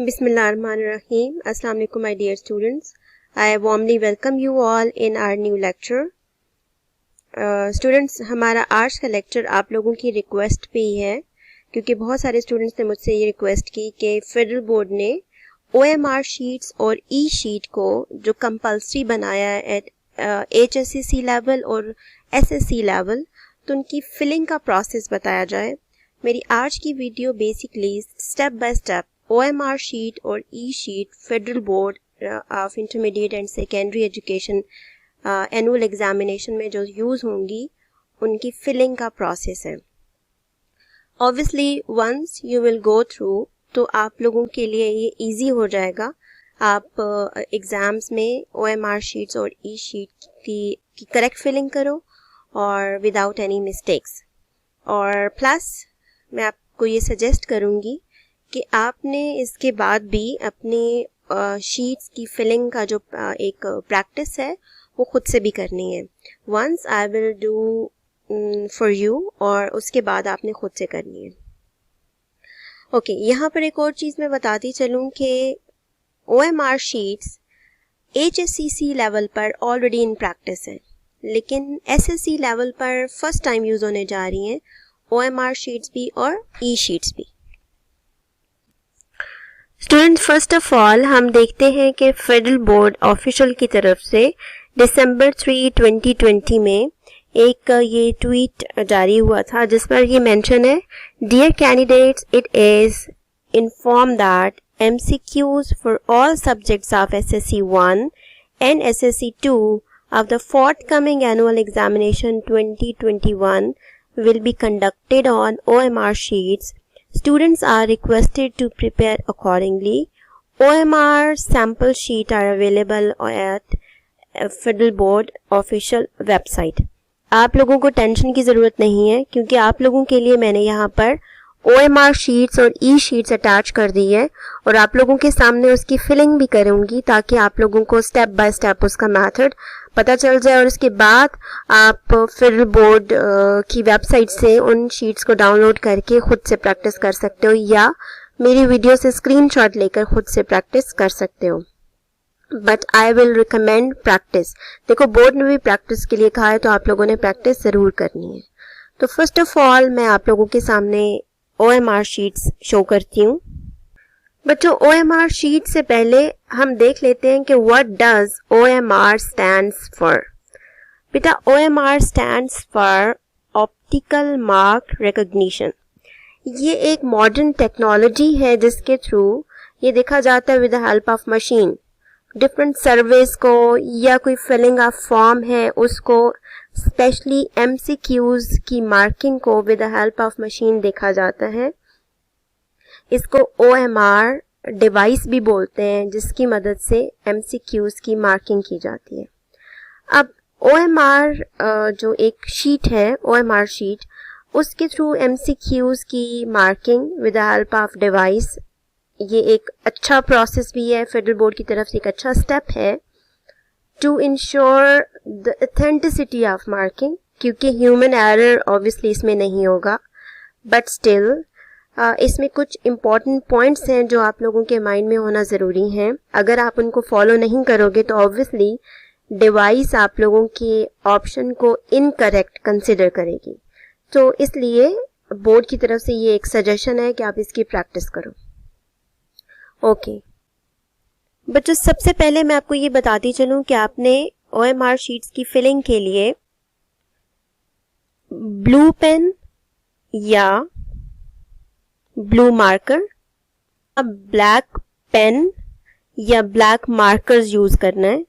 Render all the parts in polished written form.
Bismillahirrahmanirrahim. Assalamu alaikum my dear students. I warmly welcome you all in our new lecture. Students, हमारा आज का lecture आप लोगों की रिक्वेस्ट पे ही है क्योंकि बहुत सारे स्टूडेंट्स ने मुझसे ये रिक्वेस्ट की कि फेडरल बोर्ड ने OMR शीट्स और ई शीट को जो कंपल्सरी बनाया है एट HSCC लेवल और SSC लेवल, तो उनकी फिलिंग का प्रोसेस बताया जाए। मेरी आज की video basically step by step OMR sheet और E sheet federal board of intermediate and secondary education annual examination में जो यूज़ होंगी उनकी फिलिंग का प्रोसेस है। Obviously once you will go through तो आप लोगों के लिए ये इजी हो जाएगा। आप एग्ज़ाम्स में OMR शीट्स और ई शीट की करेक्ट फिलिंग करो और विदाउट एनी मिस्टेक्स। और प्लस मैं आपको ये सजेस्ट करूँगी कि आपने इसके बाद भी अपनी शीट्स की फिलिंग का जो एक प्रैक्टिस है वो खुद से भी करनी है। Once I will do for you और उसके बाद आपने खुद से करनी है। ओके, यहाँ पर एक और चीज़ मैं बताती चलूँ कि OMR शीट्स HSCC लेवल पर ऑलरेडी इन प्रैक्टिस है, लेकिन SSC लेवल पर फर्स्ट टाइम यूज़ होने जा रही हैं OMR शीट्स भी और ई शीट्स भी। स्टूडेंट्स, फर्स्ट ऑफ ऑल हम देखते हैं कि फेडरल बोर्ड ऑफिशियल की तरफ से दिसंबर 3, 2020 में एक ये ट्वीट जारी हुआ था जिस पर ये मेंशन है, dear candidates, it is inform that MCQs for all subjects of SSC 1 and SSC 2 of the forthcoming annual examination 2021 will be conducted on OMR sheets. Students are requested to prepare accordingly. OMR sample sheet are available at Federal Board official website. आप लोगों को tension की ज़रूरत नहीं है क्योंकि आप लोगों के लिए मैंने यहाँ पर OMR शीट्स और ई शीट्स अटैच कर दी है और आप लोगों के सामने उसकी फिलिंग भी करूँगी ताकि आप लोगों को स्टेप बाय स्टेप उसका मेथड पता चल जाए और उसके बाद आप फेडरल बोर्ड की वेबसाइट से उन शीट्स को डाउनलोड करके खुद से प्रैक्टिस कर सकते हो या मेरी वीडियो से स्क्रीनशॉट लेकर खुद से प्रैक्टिस कर सकते हो। But I will recommend practice. देखो, बोर्ड ने भी प्रैक्टिस के लिए कहा है तो आप लोगों ने प्रैक्टिस ज़रूर करनी है। तो फर्स्ट ऑफ ऑल मैं आप लोगों के सामने OMR शीट्स शो करती हूँ। बच्चों, OMR शीट से पहले हम देख लेते हैं कि what does OMR stands for. बेटा, OMR stands for optical mark recognition. ये एक मॉडर्न टेक्नोलॉजी है जिसके थ्रू ये देखा जाता है with the help of machine. Different surveys को या कोई फिलिंग ऑफ फॉर्म है उसको, स्पेशली MCQs की मार्किंग को with the help of machine देखा जाता है। इसको OMR डिवाइस भी बोलते हैं जिसकी मदद से MCQs की मार्किंग की जाती है। अब OMR जो एक शीट है, OMR शीट, उसके थ्रू MCQs की marking with the help of device, ये एक अच्छा प्रोसेस भी है, फेडरल बोर्ड की तरफ से एक अच्छा स्टेप है to ensure the authenticity of marking, क्योंकि ह्यूमन एरर ऑब्वियसली इसमें नहीं होगा। बट स्टिल इसमें कुछ इम्पॉर्टेंट पॉइंट्स हैं जो आप लोगों के माइंड में होना ज़रूरी हैं। अगर आप उनको फॉलो नहीं करोगे तो ऑब्वियसली डिवाइस आप लोगों के ऑप्शन को इनकरेक्ट कंसिडर करेगी। तो इसलिए बोर्ड की तरफ से ये एक सजेशन है कि आप इसकी प्रैक्टिस करो। ओके बच्चों, सबसे पहले मैं आपको ये बताती चलूँ कि आपने OMR शीट्स की फिलिंग के लिए ब्लू पेन या ब्लू मार्कर, ब्लैक पेन या ब्लैक मार्कर्स यूज करना है।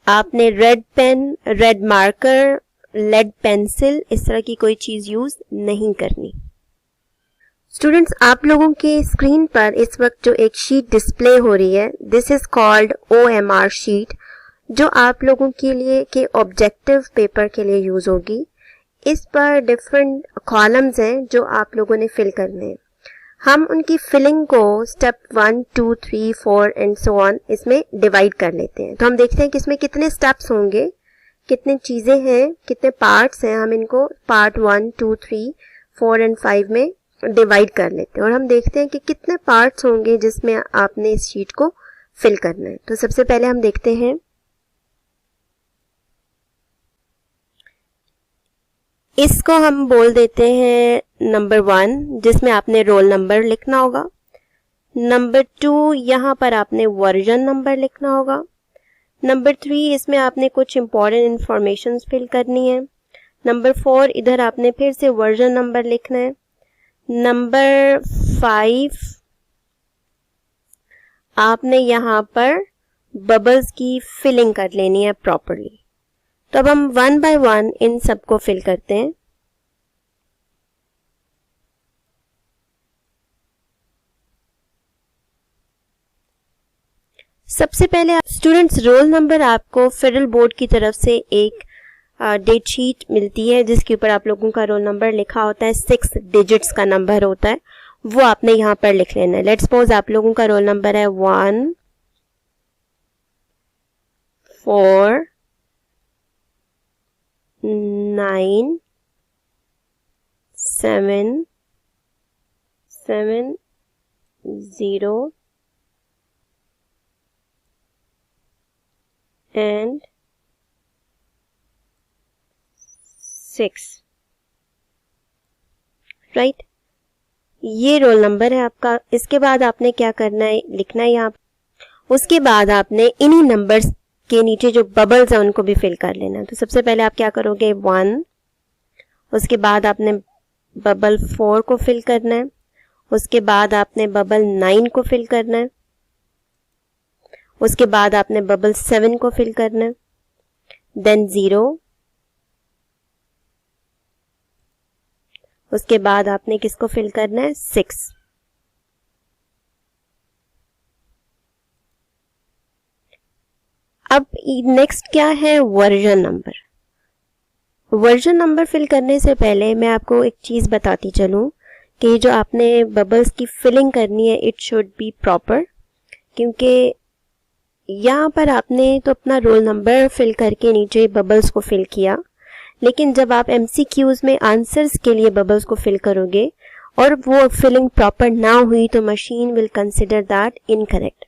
आपने red pen, red marker, lead pencil, इस तरह की कोई चीज यूज नहीं करनी। स्टूडेंट्स, आप लोगों के स्क्रीन पर इस वक्त जो एक शीट डिस्प्ले हो रही है, this is called OMR sheet, जो आप लोगों के लिए के ऑब्जेक्टिव पेपर के लिए यूज होगी। इस पर डिफरेंट कॉलम्स हैं जो आप लोगों ने फिल करने हैं। हम उनकी फिलिंग को स्टेप 1, 2, 3, 4 एंड सो ऑन इसमें डिवाइड कर लेते हैं। तो हम देखते हैं कि इसमें कितने स्टेप्स होंगे, कितनी चीज़ें हैं, कितने पार्ट्स हैं। हम इनको पार्ट 1, 2, 3, 4 एंड 5 में डिवाइड कर लेते हैं और हम देखते हैं कि कितने पार्ट्स होंगे जिसमें आपने इस शीट को फिल करना है। तो सबसे पहले हम देखते हैं इसको हम बोल देते हैं नंबर 1, जिसमें आपने रोल नंबर लिखना होगा। नंबर 2, यहाँ पर आपने वर्जन नंबर लिखना होगा। नंबर 3, इसमें आपने कुछ इंपॉर्टेंट इंफॉर्मेशन फिल करनी है। नंबर 4, इधर आपने फिर से वर्जन नंबर लिखना है। नंबर 5, आपने यहाँ पर बबल्स की फिलिंग कर लेनी है प्रॉपरली। तो अब हम 1 बाय 1 इन सबको फिल करते हैं। सबसे पहले स्टूडेंट्स रोल नंबर आपको फेडरल बोर्ड की तरफ से एक डेट शीट मिलती है जिसके ऊपर आप लोगों का रोल नंबर लिखा होता है, 6 डिजिट्स का नंबर होता है, वो आपने यहाँ पर लिख लेना है। लेट्स सपोज आप लोगों का रोल नंबर है 1 4 9 7 7 0 and 6, राइट। ये रोल नंबर है आपका। इसके बाद आपने क्या करना है, लिखना है यहाँ। उसके बाद आपने इन्हीं नंबर्स के नीचे जो बबल्स हैं उनको भी फिल कर लेना है। तो सबसे पहले आप क्या करोगे, 1, उसके बाद आपने बबल 4 को फिल करना है, उसके बाद आपने बबल 9 को फिल करना है, उसके बाद आपने बबल 7 को फिल करना है, देन 0, उसके बाद आपने किसको फिल करना है, 6। अब नेक्स्ट क्या है, version number. Version number fill करने से पहले मैं आपको एक चीज बताती चलूं कि जो आपने बबल्स की फिलिंग करनी है इट शुड बी प्रॉपर, क्योंकि यहाँ पर आपने तो अपना रोल नंबर फिल करके नीचे बबल्स को फिल किया, लेकिन जब आप MCQs में आंसर्स के लिए बबल्स को फिल करोगे और वो फिलिंग प्रॉपर ना हुई तो machine will consider that incorrect.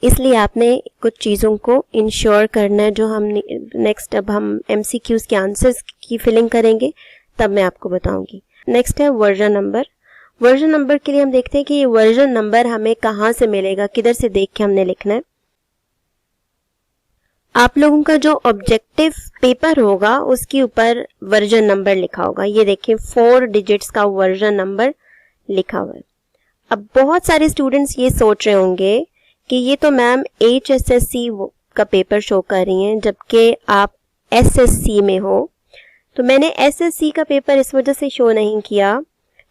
इसलिए आपने कुछ चीज़ों को इंश्योर करना है जो हम नेक्स्ट, अब हम MCQs के आंसर्स की फिलिंग करेंगे तब मैं आपको बताऊंगी। नेक्स्ट है वर्जन नंबर। वर्जन नंबर के लिए हम देखते हैं कि ये वर्जन नंबर हमें कहाँ से मिलेगा, किधर से देख के हमने लिखना है। आप लोगों का जो ऑब्जेक्टिव पेपर होगा उसके ऊपर वर्जन नंबर लिखा होगा। ये देखिए 4 डिजिट्स का वर्जन नंबर लिखा हुआ है। अब बहुत सारे स्टूडेंट्स ये सोच रहे होंगे कि ये तो मैम HSSC का पेपर शो कर रही हैं जबकि आप SSC में हो। तो मैंने SSC का पेपर इस वजह से शो नहीं किया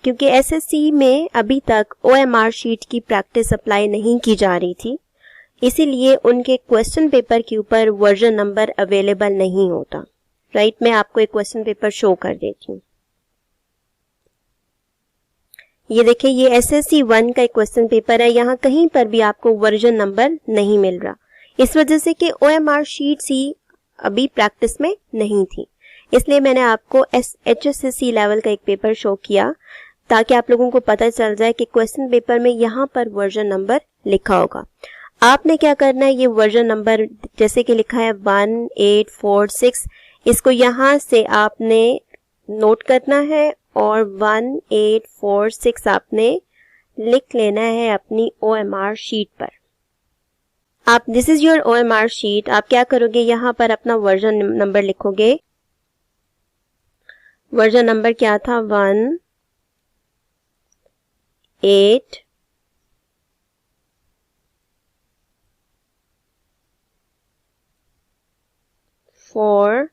क्योंकि SSC में अभी तक OMR शीट की प्रैक्टिस अप्लाई नहीं की जा रही थी, इसीलिए उनके क्वेश्चन पेपर के ऊपर वर्जन नंबर अवेलेबल नहीं होता। राइट, मैं आपको एक क्वेश्चन पेपर शो कर देती हूँ। ये देखिए, ये SSC 1 का एक क्वेश्चन पेपर है। यहाँ कहीं पर भी आपको वर्जन नंबर नहीं मिल रहा, इस वजह से कि OMR शीट सी अभी प्रैक्टिस में नहीं थी। इसलिए मैंने आपको HSSC लेवल का एक पेपर शो किया ताकि आप लोगों को पता चल जाए कि क्वेश्चन पेपर में यहाँ पर वर्जन नंबर लिखा होगा। आपने क्या करना है, ये वर्जन नंबर जैसे कि लिखा है 1846, इसको यहाँ से आपने नोट करना है और 1846 आपने लिख लेना है अपनी OMR शीट पर। आप, this is your OMR sheet. आप क्या करोगे, यहाँ पर अपना वर्जन नंबर लिखोगे। वर्जन नंबर क्या था, 1 8 4।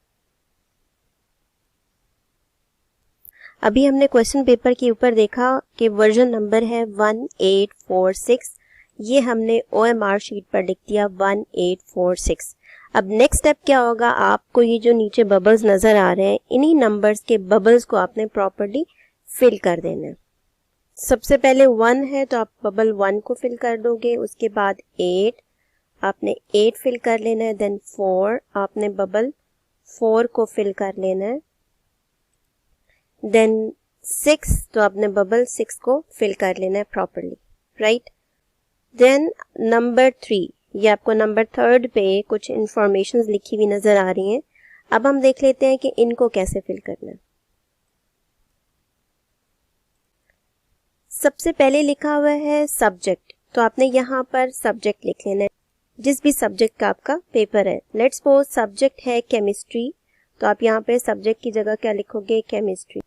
अभी हमने क्वेश्चन पेपर के ऊपर देखा कि वर्जन नंबर है 1846, ये हमने OMR शीट पर लिख दिया 1846। अब नेक्स्ट स्टेप क्या होगा, आपको ये जो नीचे बबल्स नजर आ रहे हैं इन्हीं नंबर्स के बबल्स को आपने प्रॉपर्ली फिल कर देना है। सबसे पहले 1 है तो आप बबल 1 को फिल कर दोगे, उसके बाद 8 आपने 8 फिल कर लेना है, देन 4 आपने बबल 4 को फिल कर लेना है, देन 6, तो आपने बबल 6 को फिल कर लेना है प्रॉपरली, राइट। देन नंबर 3, ये आपको नंबर 3 पे कुछ इंफॉर्मेशंस लिखी हुई नजर आ रही हैं। अब हम देख लेते हैं कि इनको कैसे फिल करना है। सबसे पहले लिखा हुआ है सब्जेक्ट, तो आपने यहाँ पर सब्जेक्ट लिख लेना है, जिस भी सब्जेक्ट का आपका पेपर है। लेट्स सपोज सब्जेक्ट है केमिस्ट्री, तो आप यहाँ पे सब्जेक्ट की जगह क्या लिखोगे, केमिस्ट्री।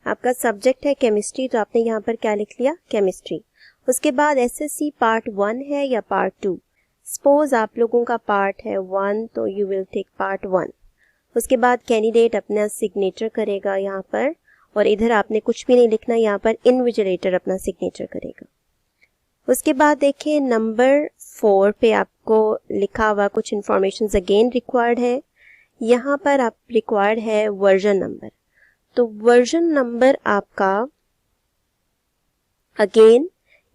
आपका सब्जेक्ट है केमिस्ट्री, तो आपने यहाँ पर क्या लिख लिया, केमिस्ट्री। उसके बाद एसएससी पार्ट 1 है या पार्ट 2। सपोज आप लोगों का पार्ट है 1, तो यू विल टेक पार्ट 1। उसके बाद कैंडिडेट अपना सिग्नेचर करेगा यहाँ पर, और इधर आपने कुछ भी नहीं लिखना, यहाँ पर इन्विजिलेटर अपना सिग्नेचर करेगा। उसके बाद देखिए नंबर 4 पे आपको लिखा हुआ कुछ इंफॉर्मेशन अगेन रिक्वायर्ड है। यहाँ पर आप रिक्वायर्ड है वर्जन नंबर, तो वर्जन नंबर आपका अगेन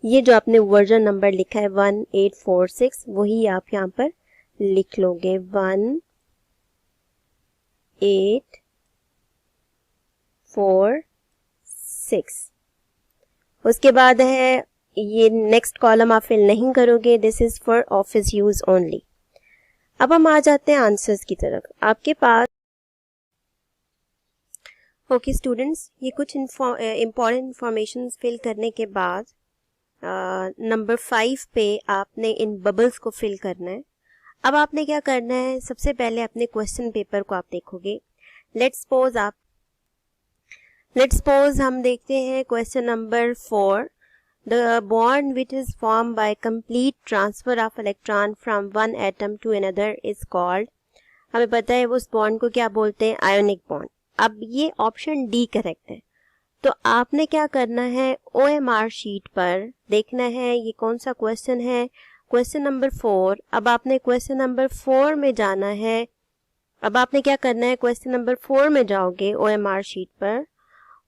ये जो आपने वर्जन नंबर लिखा है 1846, वही आप यहाँ पर लिख लोगे 1846। उसके बाद है ये नेक्स्ट कॉलम आप फिल नहीं करोगे, this is for office use only. अब हम आ जाते हैं आंसर्स की तरफ। आपके पास ओके स्टूडेंट्स, ये कुछ इम्पॉर्टेंट इंफॉर्मेशन फिल करने के बाद नंबर 5 पे आपने इन बबल्स को फिल करना है। अब आपने क्या करना है, सबसे पहले अपने क्वेश्चन पेपर को आप देखोगे। लेट्स सपोज हम देखते हैं question number 4, the bond which is form by complete transfer of electron from one atom to another is called. हमें पता है उस बॉन्ड को क्या बोलते हैं, आयोनिक बॉन्ड। अब ये ऑप्शन डी करेक्ट है, तो आपने क्या करना है, OMR शीट पर देखना है ये कौन सा क्वेश्चन है, क्वेश्चन नंबर 4। अब आपने क्वेश्चन नंबर 4 में जाना है। अब आपने क्या करना है, क्वेश्चन नंबर 4 में जाओगे OMR शीट पर,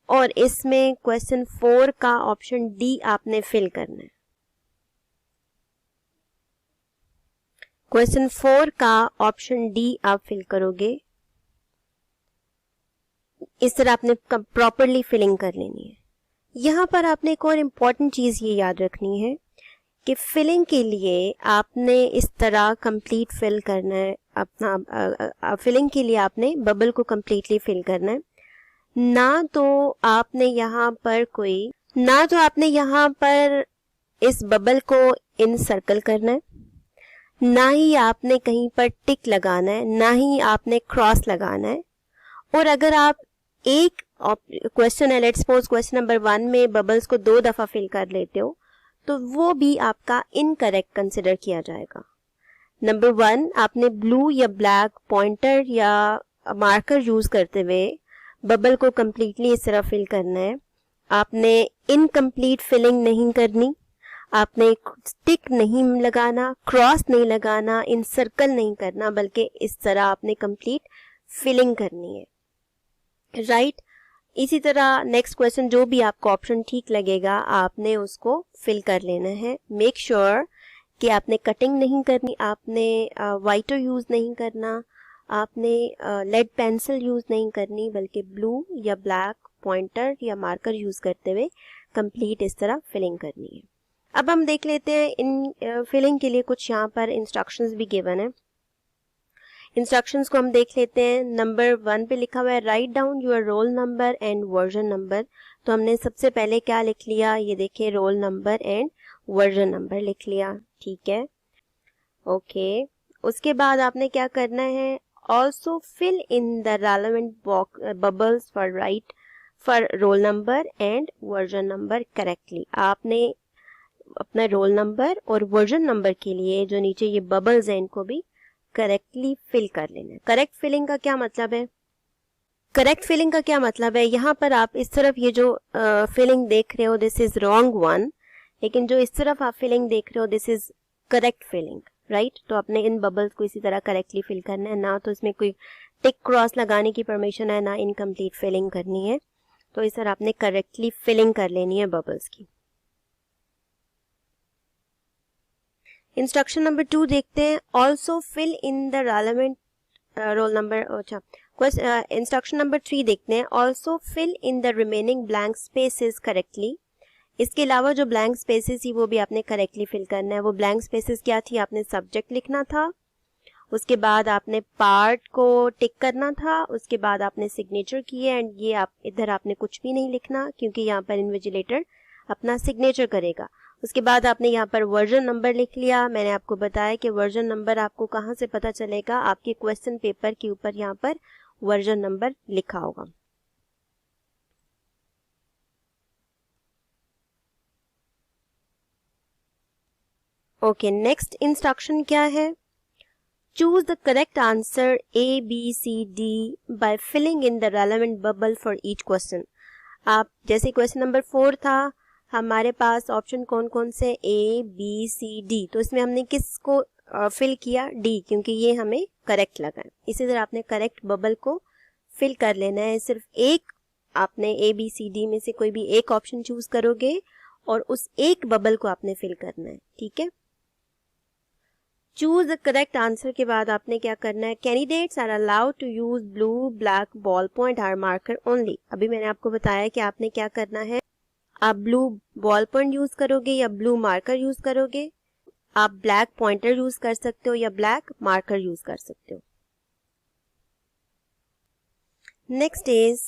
और इसमें क्वेश्चन 4 का ऑप्शन डी आपने फिल करना है। क्वेश्चन 4 का ऑप्शन डी आप फिल करोगे। इस तरह आपने प्रॉपरली फिलिंग कर लेनी है। यहाँ पर आपने एक और इम्पॉर्टेंट चीज ये याद रखनी है कि फिलिंग के लिए आपने इस तरह कंप्लीट फिल करना है अपना, फिलिंग के लिए आपने बबल को कंप्लीटली फिल करना है। ना तो आपने यहाँ पर इस बबल को इन सर्कल करना है, ना ही आपने कहीं पर टिक लगाना है, ना ही आपने क्रॉस लगाना है। और अगर आप एक क्वेश्चन है, लेट्स सपोज क्वेश्चन नंबर 1 में बबल्स को 2 दफा फिल कर लेते हो, तो वो भी आपका इनकरेक्ट कंसिडर किया जाएगा। नंबर 1, आपने ब्लू या ब्लैक पॉइंटर या मार्कर यूज करते हुए बबल को कंप्लीटली इस तरह फिल करना है। आपने इनकम्प्लीट फिलिंग नहीं करनी, आपने टिक नहीं लगाना, क्रॉस नहीं लगाना, इन सर्कल नहीं करना, बल्कि इस तरह आपने कंप्लीट फिलिंग करनी है, राइट। इसी तरह नेक्स्ट क्वेश्चन जो भी आपको ऑप्शन ठीक लगेगा आपने उसको फिल कर लेना है। मेक श्योर कि आपने कटिंग नहीं करनी, आपने वाइटर यूज नहीं करना, आपने लेड पेंसिल यूज नहीं करनी, बल्कि ब्लू या ब्लैक पॉइंटर या मार्कर यूज करते हुए कंप्लीट इस तरह फिलिंग करनी है। अब हम देख लेते हैं इन फिलिंग के लिए कुछ यहाँ पर इंस्ट्रक्शंस भी गिवन है। इंस्ट्रक्शंस को हम देख लेते हैं। नंबर 1 पे लिखा हुआ है write down your role number and version number, तो हमने सबसे पहले क्या लिख लिया, ये देखिए role number and version number लिख लिया, ठीक है, ओके। उसके बाद आपने क्या करना है, also fill in the relevant bubbles for roll number and version number correctly. आपने अपना रोल नंबर और वर्जन नंबर के लिए जो नीचे ये बबल्स हैं इनको भी करेक्टली फिल कर लेना है। करेक्ट फिलिंग का क्या मतलब है, यहाँ पर आप इस तरफ ये जो फिलिंग देख रहे हो दिस इज रॉन्ग वन, लेकिन जो इस तरफ आप फिलिंग देख रहे हो this is correct filling, right. तो आपने इन बबल्स को इसी तरह करेक्टली फिल करना है, ना तो इसमें कोई टिक क्रॉस लगाने की परमिशन है, ना इनकम्प्लीट फिलिंग करनी है। तो इस तरह आपने करेक्टली फिलिंग कर लेनी है बबल्स की। इंस्ट्रक्शन नंबर 2 देखते हैं। Also fill in the relevant roll number. अच्छा, इंस्ट्रक्शन नंबर 3 देखते हैं। Also fill in the remaining blank spaces correctly. इसके अलावा जो ब्लैंक स्पेसेस थी वो भी आपने करेक्टली फिल करना है। वो ब्लैंक स्पेसेस क्या थी? आपने सब्जेक्ट लिखना था, उसके बाद आपने पार्ट को टिक करना था, उसके बाद आपने सिग्नेचर की है, एंड ये आप इधर आपने कुछ भी नहीं लिखना क्योंकि यहाँ पर इन्विजिलेटर अपना सिग्नेचर करेगा। उसके बाद आपने यहाँ पर वर्जन नंबर लिख लिया। मैंने आपको बताया कि वर्जन नंबर आपको कहाँ से पता चलेगा? आपके क्वेश्चन पेपर के ऊपर यहाँ पर वर्जन नंबर लिखा होगा। ओके, नेक्स्ट इंस्ट्रक्शन क्या है? Choose the correct answer A, B, C, D by filling in the relevant bubble for each question। आप जैसे क्वेश्चन नंबर 4 था, हमारे पास ऑप्शन कौन कौन से? A, B, C, D। तो इसमें हमने किसको फिल किया? D, क्योंकि ये हमें करेक्ट लगा है। इसी तरह आपने करेक्ट बबल को फिल कर लेना है। सिर्फ एक आपने A, B, C, D में से कोई भी एक ऑप्शन चूज करोगे और उस एक बबल को आपने फिल करना है, ठीक है। चूज द करेक्ट आंसर के बाद आपने क्या करना है? Candidates are allowed to use blue, black, ball point or marker only. अभी मैंने आपको बताया कि आपने क्या करना है। आप ब्लू बॉल पॉइंट यूज करोगे या ब्लू मार्कर यूज करोगे? आप ब्लैक पॉइंटर यूज कर सकते हो या ब्लैक मार्कर यूज कर सकते हो। Next is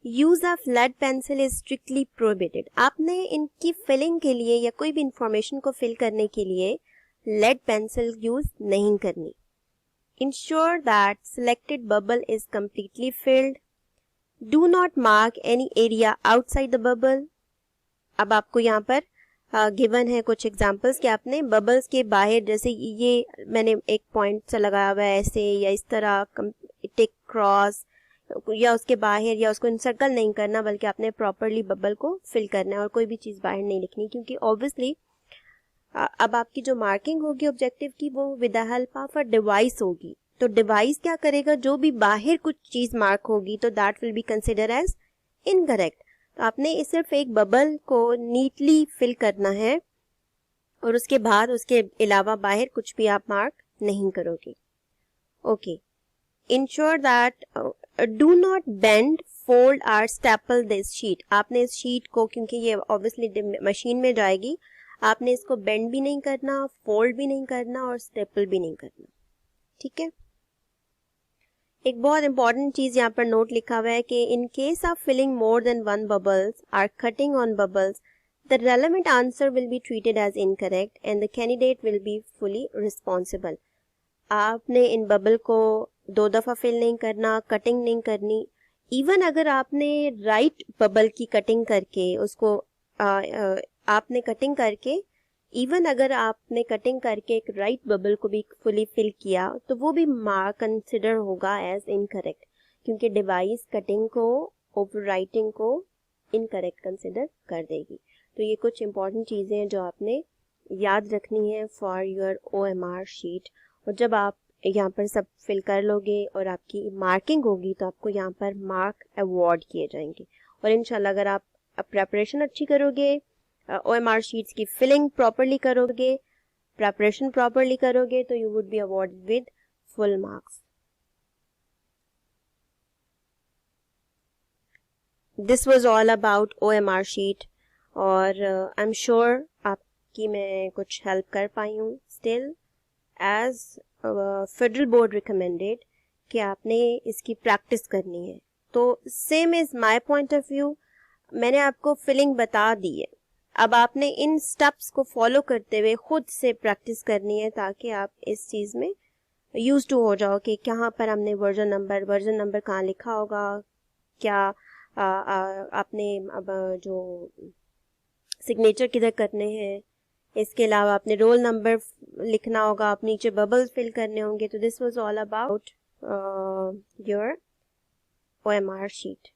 use of lead pencil is strictly prohibited. आपने इनकी फिलिंग के लिए या कोई भी इंफॉर्मेशन को फिल करने के लिए लेड पेंसिल यूज नहीं करनी। Ensure that selected bubble is completely filled. Do not mark any area outside the bubble. अब आपको यहाँ पर गिवन है कुछ एग्जांपल्स कि आपने बबल्स के बाहर, जैसे ये मैंने एक पॉइंट सा लगाया हुआ है ऐसे या इस तरह टिक क्रॉस, या उसके बाहर या उसको इंसर्कल नहीं करना, बल्कि आपने प्रॉपरली बबल को फिल करना है और कोई भी चीज़ बाहर नहीं लिखनी, क्योंकि ऑब्वियसली अब आपकी जो मार्किंग होगी ऑब्जेक्टिव की वो with the help of a device होगी। तो डिवाइस क्या करेगा? जो भी बाहर कुछ चीज़ मार्क होगी तो that will be consider as incorrect. तो आपने सिर्फ एक बबल को नीटली फिल करना है और उसके बाद उसके अलावा बाहर कुछ भी आप मार्क नहीं करोगे। Okay, ensure that do not bend, fold or staple this sheet. आपने इस शीट को, क्योंकि ये ऑब्वियसली मशीन में जाएगी, आपने इसको बेंड भी नहीं करना, फोल्ड भी नहीं करना और स्टेपल भी नहीं करना, ठीक है। एक बहुत इंपॉर्टेंट चीज यहाँ पर नोट लिखा हुआ है कि in case of filling more than one bubbles or cutting on bubbles, the relevant answer will be treated as incorrect and the candidate will be fully responsible. आपने इन बबल को 2 दफा फिल नहीं करना, कटिंग नहीं करनी। इवन अगर आपने राइट बबल की कटिंग करके उसको आपने कटिंग करके इवन अगर आपने कटिंग करके एक राइट बबल को भी फुली फिल किया तो वो भी मार्क कंसिडर होगा एज इनकरेक्ट, क्योंकि डिवाइस कटिंग को, ओवरराइटिंग को इनकरेक्ट कंसिडर कर देगी। तो ये कुछ इंपॉर्टेंट चीज़ें हैं जो आपने याद रखनी है फॉर योर OMR शीट। और जब आप यहाँ पर सब फिल कर लोगे और आपकी मार्किंग होगी तो आपको यहाँ पर मार्क अवार्ड किए जाएंगे। और इंशाल्लाह अगर आप प्रेपरेशन अच्छी करोगे, OMR शीट्स की फिलिंग प्रॉपरली करोगे, प्रेपरेशन प्रॉपरली करोगे, तो you would be awarded with full marks. This was all about OMR sheet और आई एम श्योर आपकी मैं कुछ हेल्प कर पाई हूँ। Still as Federal Board recommended कि आपने इसकी प्रैक्टिस करनी है। तो same is my point of view, मैंने आपको फिलिंग बता दी है, अब आपने इन स्टेप्स को फॉलो करते हुए खुद से प्रैक्टिस करनी है ताकि आप इस चीज़ में यूज टू हो जाओ कि कहाँ पर हमने वर्जन नंबर कहाँ लिखा होगा, क्या आपने अब जो सिग्नेचर किधर करने हैं, इसके अलावा आपने रोल नंबर लिखना होगा, आप नीचे बबल्स फिल करने होंगे। तो this was all about your OMR sheet.